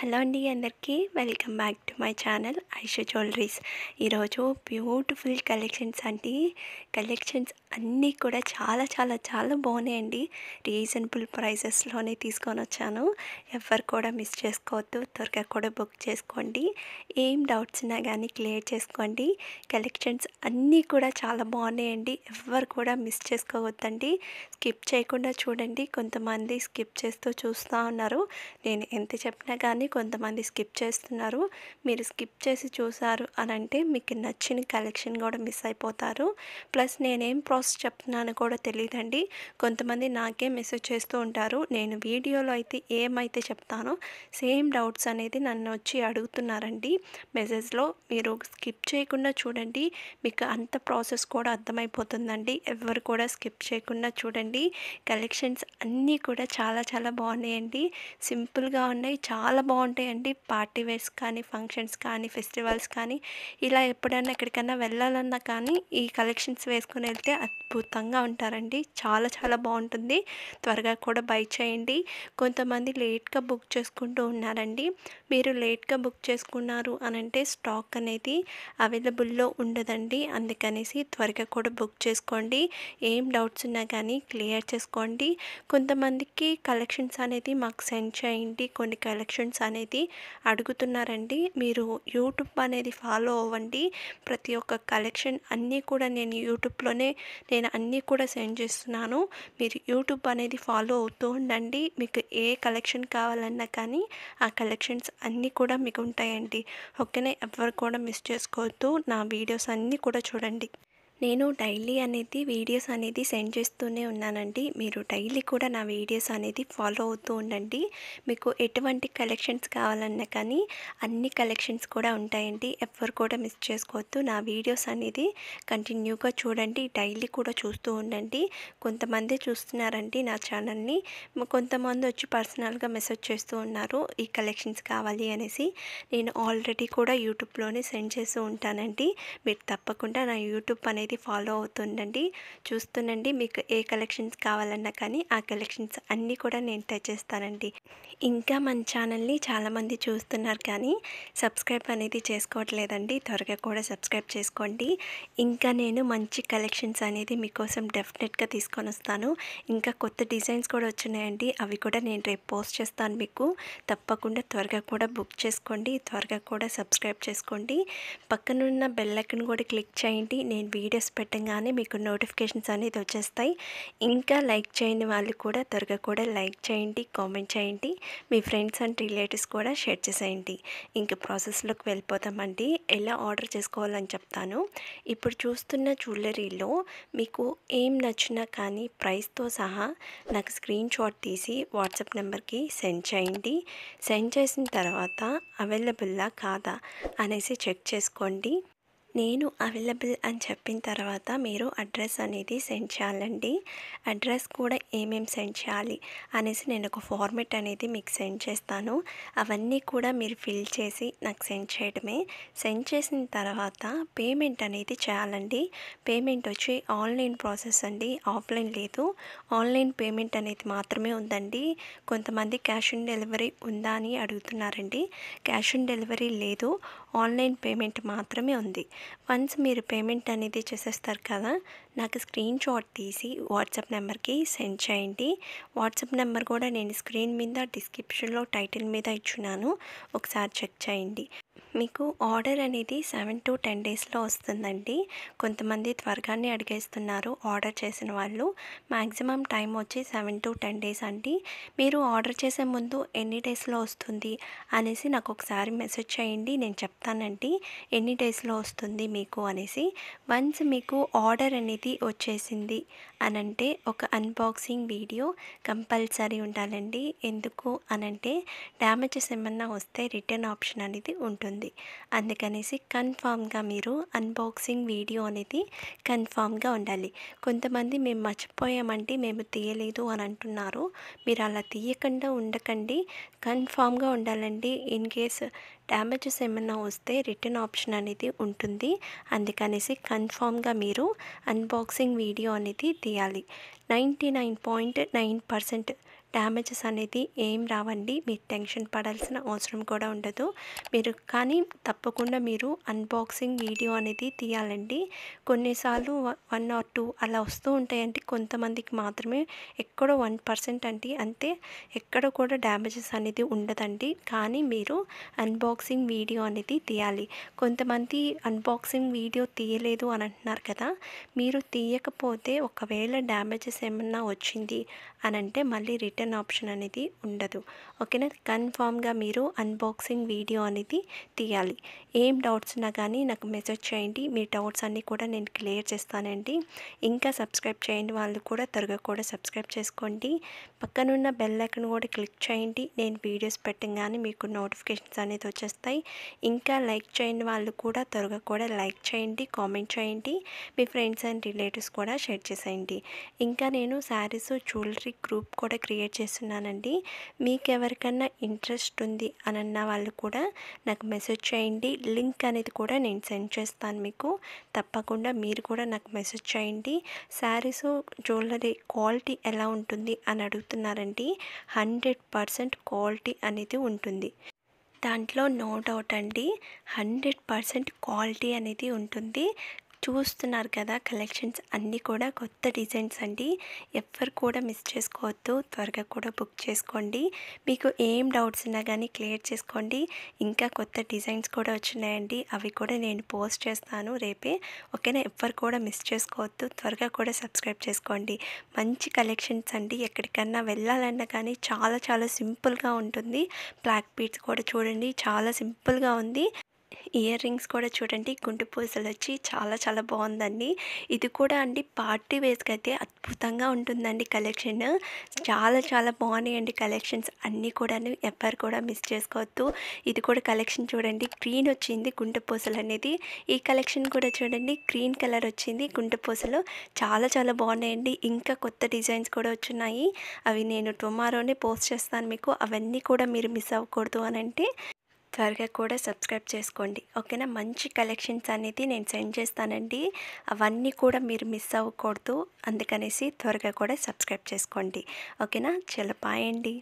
Hello అండి అందరికీ welcome back to my channel Aishu jewelleries. ఈరోజు బ్యూటిఫుల్ కలెక్షన్స్ అండి. కలెక్షన్స్ అన్నీ కూడా చాలా చాలా చాలా బాగున్నాయండి. రీజనబుల్ ప్రైసెస్లోనే తీసుకొని వచ్చాను. ఎవరు కూడా మిస్ చేసుకోవద్దు, త్వరగా కూడా బుక్ చేసుకోండి. ఏం డౌట్స్ ఉన్నా కానీ క్లియర్ చేసుకోండి. కలెక్షన్స్ అన్నీ కూడా చాలా బాగున్నాయండి. ఎవరు కూడా మిస్ చేసుకోవద్దండి. స్కిప్ చేయకుండా చూడండి. కొంతమంది స్కిప్ చేస్తూ చూస్తూ ఉన్నారు. నేను ఎంత చెప్పినా కానీ కొంతమంది స్కిప్ చేస్తున్నారు. మీరు స్కిప్ చేసి చూసారు అని అంటే మీకు నచ్చిన కలెక్షన్ కూడా మిస్ అయిపోతారు. ప్లస్ నేనేం ప్రాసెస్ చెప్తున్నాను కూడా తెలియదండి. కొంతమంది నాకే మెసేజ్ చేస్తూ ఉంటారు. నేను వీడియోలో అయితే ఏమైతే చెప్తానో సేమ్ డౌట్స్ అనేది నన్ను వచ్చి అడుగుతున్నారండి మెసేజ్లో. మీరు స్కిప్ చేయకుండా చూడండి, మీకు అంత ప్రాసెస్ కూడా అర్థమైపోతుందండి. ఎవరు కూడా స్కిప్ చేయకుండా చూడండి. కలెక్షన్స్ అన్నీ కూడా చాలా చాలా బాగున్నాయండి. సింపుల్గా ఉన్నాయి, చాలా బాగుంటాయండి. పార్టీ వేర్స్ కానీ, ఫంక్షన్స్ కానీ, ఫెస్టివల్స్ కానీ, ఇలా ఎప్పుడైనా ఎక్కడికైనా వెళ్ళాలన్నా కానీ ఈ కలెక్షన్స్ వేసుకొని వెళ్తే అద్భుతంగా ఉంటారండి. చాలా చాలా బాగుంటుంది. త్వరగా కూడా బై చేయండి. కొంతమంది లేట్గా బుక్ చేసుకుంటూ ఉన్నారండి. మీరు లేట్గా బుక్ చేసుకున్నారు అని అంటే స్టాక్ అనేది అవైలబుల్లో ఉండదండి. అందుకనేసి త్వరగా కూడా బుక్ చేసుకోండి. ఏం డౌట్స్ ఉన్నా కానీ క్లియర్ చేసుకోండి. కొంతమందికి కలెక్షన్స్ అనేది మాకు సెండ్ చేయండి, కొన్ని కలెక్షన్స్ అనేది అడుగుతున్నారండి. మీరు యూట్యూబ్ అనేది ఫాలో అవ్వండి. ప్రతి ఒక్క కలెక్షన్ అన్నీ కూడా నేను యూట్యూబ్లోనే అన్నీ కూడా సెండ్ చేస్తున్నాను. మీరు యూట్యూబ్ అనేది ఫాలో అవుతూ ఉండండి. మీకు ఏ కలెక్షన్ కావాలన్నా కానీ ఆ కలెక్షన్స్ అన్నీ కూడా మీకు ఉంటాయండి. ఓకేనా? ఎవరు కూడా మిస్ చేసుకోవద్దు. నా వీడియోస్ అన్నీ కూడా చూడండి. నేను డైలీ అనేది వీడియోస్ అనేది సెండ్ చేస్తూనే ఉన్నానండి. మీరు డైలీ కూడా నా వీడియోస్ అనేది ఫాలో అవుతూ ఉండండి. మీకు ఎటువంటి కలెక్షన్స్ కావాలన్నా కానీ అన్ని కలెక్షన్స్ కూడా ఉంటాయండి. ఎవరు కూడా మిస్ చేసుకోవద్దు. నా వీడియోస్ అనేది కంటిన్యూగా చూడండి. డైలీ కూడా చూస్తూ ఉండండి. కొంతమంది చూస్తున్నారండి నా ఛానల్ని. కొంతమంది వచ్చి పర్సనల్గా మెసేజ్ చేస్తూ ఉన్నారు ఈ కలెక్షన్స్ కావాలి అనేసి. నేను ఆల్రెడీ కూడా యూట్యూబ్లోనే సెండ్ చేస్తూ ఉంటానండి. మీరు తప్పకుండా నా యూట్యూబ్ అనేది ఫాలో అవుతుండండి, చూస్తుండండి. మీకు ఏ కలెక్షన్స్ కావాలన్నా కానీ ఆ కలెక్షన్స్ అన్నీ కూడా నేను తెచ్చేస్తానండి. ఇంకా మన ఛానల్ని చాలామంది చూస్తున్నారు కానీ సబ్స్క్రైబ్ అనేది చేసుకోవట్లేదండి. త్వరగా కూడా సబ్స్క్రైబ్ చేసుకోండి. ఇంకా నేను మంచి కలెక్షన్స్ అనేది మీకోసం డెఫినెట్గా తీసుకొని వస్తాను. ఇంకా కొత్త డిజైన్స్ కూడా వచ్చినాయండి. అవి కూడా నేను రేపు పోస్ట్ చేస్తాను మీకు. తప్పకుండా త్వరగా కూడా బుక్ చేసుకోండి. త్వరగా కూడా సబ్స్క్రైబ్ చేసుకోండి. పక్కనున్న బెల్ ఐకాన్ కూడా క్లిక్ చేయండి. నేను వీడియోస్ పెట్టగానే మీకు నోటిఫికేషన్స్ అనేది వచ్చేస్తాయి. ఇంకా లైక్ చేయని వాళ్ళు కూడా త్వరగా కూడా లైక్ చేయండి, కామెంట్ చేయండి. మీ ఫ్రెండ్స్ అండ్ రిలేటివ్స్ కూడా షేర్ చేసేయండి. ఇంక ప్రాసెస్లోకి వెళ్ళిపోతామండి. ఎలా ఆర్డర్ చేసుకోవాలని చెప్తాను. ఇప్పుడు చూస్తున్న జ్యువెలరీలో మీకు ఏం నచ్చినా కానీ ప్రైస్తో సహా నాకు స్క్రీన్ షాట్ తీసి వాట్సాప్ నెంబర్కి సెండ్ చేయండి. సెండ్ చేసిన తర్వాత అవైలబుల్లా కాదా అనేసి చెక్ చేసుకోండి. నేను అవైలబుల్ అని చెప్పిన తర్వాత మీరు అడ్రస్ అనేది సెండ్ చేయాలండి. అడ్రస్ కూడా ఏమేమి సెండ్ చేయాలి అనేసి నేను ఒక ఫార్మెట్ అనేది మీకు సెండ్ చేస్తాను. అవన్నీ కూడా మీరు ఫిల్ చేసి నాకు సెండ్ చేయడమే. సెండ్ చేసిన తర్వాత పేమెంట్ అనేది చేయాలండి. పేమెంట్ వచ్చి ఆన్లైన్ ప్రాసెస్ అండి, ఆఫ్లైన్ లేదు. ఆన్లైన్ పేమెంట్ అనేది మాత్రమే ఉందండి. కొంతమంది క్యాష్ ఆన్ డెలివరీ ఉందా అని అడుగుతున్నారండి. క్యాష్ ఆన్ డెలివరీ లేదు, ఆన్లైన్ పేమెంట్ మాత్రమే ఉంది. వన్స్ మీరు పేమెంట్ అనేది చేసేస్తారు కదా, నాకు స్క్రీన్ షాట్ తీసి వాట్సాప్ నెంబర్కి సెండ్ చేయండి. వాట్సాప్ నెంబర్ కూడా నేను స్క్రీన్ మీద డిస్క్రిప్షన్లో టైటిల్ మీద ఇచ్చున్నాను. ఒకసారి చెక్ చేయండి. మీకు ఆర్డర్ అనేది 7 to 10 డేస్లో వస్తుందండి. కొంతమంది త్వరగానే అడిగేస్తున్నారు ఆర్డర్ చేసిన వాళ్ళు. మ్యాక్సిమం టైం వచ్చి 7 to 10 డేస్ అండి. మీరు ఆర్డర్ చేసే ముందు ఎన్ని డేస్లో వస్తుంది అనేసి నాకు ఒకసారి మెసేజ్ చేయండి. నేను చెప్తానండి ఎన్ని డేస్లో వస్తుంది మీకు అనేసి. వన్స్ మీకు ఆర్డర్ అనేది వచ్చేసింది అనంటే ఒక అన్బాక్సింగ్ వీడియో కంపల్సరీ ఉండాలండి. ఎందుకు అనంటే డ్యామేజెస్ ఏమన్నా వస్తే రిటర్న్ ఆప్షన్ అనేది ఉంటుంది. అందుకనేసి కన్ఫామ్గా మీరు అన్బాక్సింగ్ వీడియో అనేది కన్ఫామ్గా ఉండాలి. కొంతమంది మేము మర్చిపోయామండి, మేము తీయలేదు అని అంటున్నారు. మీరు అలా తీయకుండా ఉండకండి, కన్ఫామ్గా ఉండాలండి. ఇన్ కేస్ డ్యామేజెస్ ఏమైనా వస్తే రిటర్న్ ఆప్షన్ అనేది ఉంటుంది. అందుకనేసి కన్ఫామ్గా మీరు అన్బాక్సింగ్ వీడియో అనేది తీయాలి. 99.9% డ్యామేజెస్ అనేది ఏం రావండి. మీరు టెన్షన్ పడాల్సిన అవసరం కూడా ఉండదు. మీరు కానీ తప్పకుండా మీరు అన్బాక్సింగ్ వీడియో అనేది తీయాలండి. కొన్నిసార్లు 1 ఆర్ 2 అలా వస్తూ ఉంటాయండి. కొంతమందికి మాత్రమే ఎక్కడో 1% అండి, అంతే. ఎక్కడ కూడా డ్యామేజెస్ అనేది ఉండదండి. కానీ మీరు అన్బాక్సింగ్ వీడియో అనేది తీయాలి. కొంతమంది అన్బాక్సింగ్ వీడియో తీయలేదు అని అంటున్నారు కదా. మీరు తీయకపోతే ఒకవేళ డ్యామేజెస్ ఏమన్నా వచ్చింది అని అంటే మళ్ళీ రిటర్న్ ఆప్షన్ అనేది ఉండదు. ఓకేనా. కన్ఫామ్గా మీరు అన్బాక్సింగ్ వీడియో అనేది తీయాలి. ఏం డౌట్స్ ఉన్నా కానీ నాకు మెసేజ్ చేయండి. మీ డౌట్స్ అన్నీ కూడా నేను క్లియర్ చేస్తానండి. ఇంకా సబ్స్క్రైబ్ చేయండి వాళ్ళు కూడా త్వరగా కూడా సబ్స్క్రైబ్ చేసుకోండి. పక్కనున్న బెల్ ఐకాన్ కూడా క్లిక్ చేయండి. నేను వీడియోస్ పెట్టగానే మీకు నోటిఫికేషన్స్ అనేది వచ్చేస్తాయి. ఇంకా లైక్ చేయని వాళ్ళు కూడా త్వరగా కూడా లైక్ చేయండి, కామెంట్ చేయండి. మీ ఫ్రెండ్స్ అండ్ రిలేటివ్స్ కూడా షేర్ చేసేయండి. ఇంకా నేను శారీస్ జ్యువెలరీ గ్రూప్ కూడా క్రియేట్ చేస్తున్నానండి. మీకు ఎవరికన్నా ఇంట్రెస్ట్ ఉంది అని అన్న వాళ్ళు కూడా నాకు మెసేజ్ చేయండి. లింక్ అనేది కూడా నేను సెండ్ చేస్తాను మీకు. తప్పకుండా మీరు కూడా నాకు మెసేజ్ చేయండి. శారీస్ జ్యువెలరీ క్వాలిటీ ఎలా ఉంటుంది అని అడుగుతున్నారండి. 100% క్వాలిటీ అనేది ఉంటుంది. దాంట్లో నో డౌట్ అండి. 100% క్వాలిటీ అనేది ఉంటుంది. చూస్తున్నారు కదా, కలెక్షన్స్ అన్నీ కూడా కొత్త డిజైన్స్ అండి. ఎవ్వరు కూడా మిస్ చేసుకోవద్దు. త్వరగా కూడా బుక్ చేసుకోండి. మీకు ఏం డౌట్స్ ఉన్నా కానీ క్లియర్ చేసుకోండి. ఇంకా కొత్త డిజైన్స్ కూడా వచ్చినాయండి. అవి కూడా నేను పోస్ట్ చేస్తాను రేపే. ఓకేనా. ఎవ్వరు కూడా మిస్ చేసుకోవద్దు. త్వరగా కూడా సబ్స్క్రైబ్ చేసుకోండి. మంచి కలెక్షన్స్ అండి. ఎక్కడికన్నా వెళ్ళాలన్నా కానీ చాలా చాలా సింపుల్గా ఉంటుంది. బ్లాక్ బీడ్స్ కూడా చూడండి, చాలా సింపుల్గా ఉంది. ఇయర్ రింగ్స్ కూడా చూడండి, గుండు పూసలు వచ్చి చాలా చాలా బాగుందండి. ఇది కూడా అండి పార్టీ వేర్స్కి అయితే అద్భుతంగా ఉంటుందండి కలెక్షన్. చాలా చాలా బాగున్నాయండి కలెక్షన్స్ అన్నీ కూడా. ఎవ్వరు కూడా మిస్ చేసుకోవద్దు. ఇది కూడా కలెక్షన్ చూడండి, గ్రీన్ వచ్చింది గుండు పూసలు అనేది. ఈ కలెక్షన్ కూడా చూడండి, గ్రీన్ కలర్ వచ్చింది గుండు పూసలు. చాలా చాలా బాగున్నాయండి. ఇంకా కొత్త డిజైన్స్ కూడా వచ్చున్నాయి. అవి నేను టుమారోనే పోస్ట్ చేస్తాను మీకు. అవన్నీ కూడా మీరు మిస్ అవ్వకూడదు అని అంటే త్వరగా కూడా సబ్స్క్రైబ్ చేసుకోండి. ఓకేనా. మంచి కలెక్షన్స్ అనేది నేను సెండ్ చేస్తానండి. అవన్నీ కూడా మీరు మిస్ అవ్వకూడదు. అందుకనేసి త్వరగా కూడా సబ్స్క్రైబ్ చేసుకోండి. ఓకేనా. చాలా బాయ్ అండి.